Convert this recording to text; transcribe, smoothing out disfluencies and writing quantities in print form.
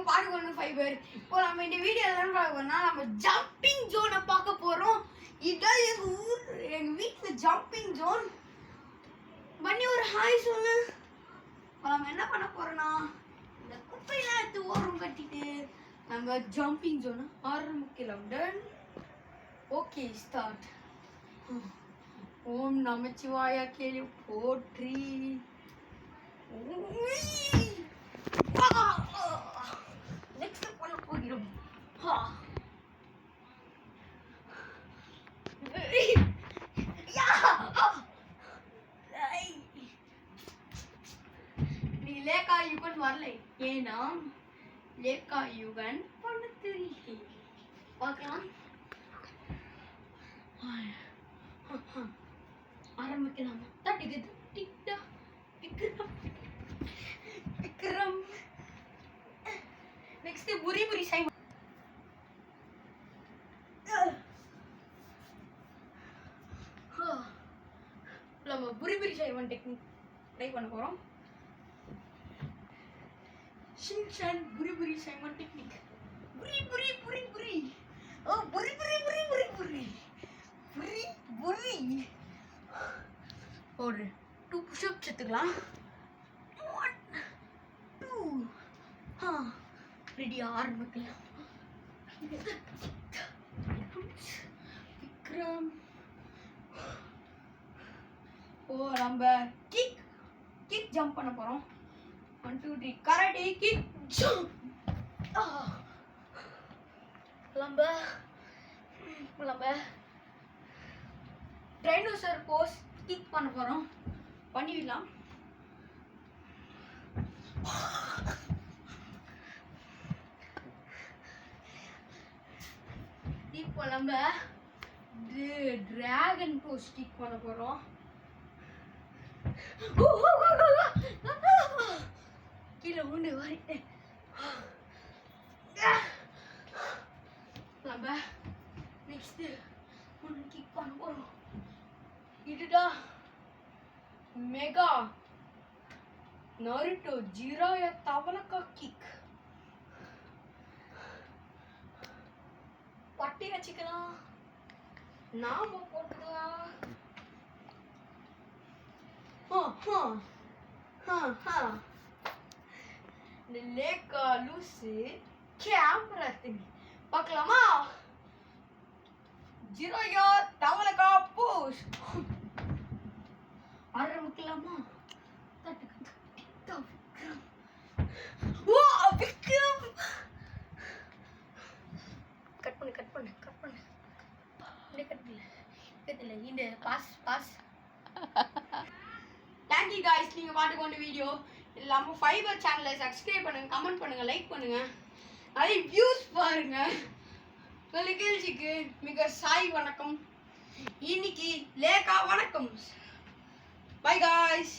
நீங்க பாட்டு ஃபைபர். இப்போ நம்ம இந்த வீடியோ எல்லாம் பார்க்கணும்னா நம்ம ஜம்பிங் ஜோனை பார்க்க போறோம். இதான் எங்க ஊர், எங்க வீட்டுல ஜம்பிங் ஜோன். பண்ணி ஒரு ஹாய் சொல்லு. நம்ம என்ன பண்ண போறோம்னா இந்த குப்பையெல்லாம் எடுத்து ஓரம் கட்டிட்டு நம்ம ஜம்பிங் ஜோனை ஆரம்பிக்கலாம். டன். Okay, start. ஓம் நமச்சிவாய கேளு போற்றி. நெக்ஸ்ட் பண்ண போகிறோம். நீ லேக்கா யுகன் வரல, ஏன்னா லேக்கா யுகன் பண்ண தெரியல. பார்க்கலாம், ஆரம்பிக்கலாம். விக்ரம் நெக்ஸ்ட் புரி புரி சைமன். நம்ம புரி புரி சைமன் டெக்னிக் ட்ரை பண்ண போறோம். ஷின்சான் புரி புரி சைமன் டெக்னிக். புரி புரி புரி புரி. ஓ புரி புரி புரி புரி புரி புரி புரி. ஒரு 2 புஷ்அப்ஸ் எடுத்துக்கலாம். 1 2 ரெடி, ஆரம்பிக்கலாம். விக்ரம். ஓ நம்ம கிக் ஜம்ப் பண்ண போறோம். 1 2 3 கராட்டே கிக் ஜம்ப். நம்ம டைனோசர் போஸ் கிக் பண்ண போறோம். பண்ணிடலாம். இப்போ நம்ம டிராகன் போஸ் கிக் பண்ண போறோம். கீழே உண்டு வரேன். நம்ம நெக்ஸ்ட் ஒன்று கிக் பண்ண போறோம். இதுதான் மெகா நருட்டோ ஜிராயா தவளக்கா கிக். பட்டி வச்சுக்கலாம், நாம போட்டுக்கலாம். இந்த லேக்கா லூசு கேமரா திரும்பி பார்க்கலாமா? ஜிராயா தவளக்கா போஸ் ஆரம்பிக்கலாமா? கட் பண்ணு இந்த பாஸ். தேங்க் யூ गाइस, நீங்க பாத்துக்கொண்ட வீடியோ நம்ம ஃபைபர் சேனலை சப்ஸ்கிரைப் பண்ணுங்க, கமெண்ட் பண்ணுங்க, லைக் பண்ணுங்க, நிறைய வியூஸ் பாருங்க. நிகழ்ச்சிக்கு மிக சாய் வணக்கம். இன்னைக்கு லேக்கா வணக்கம். By guys.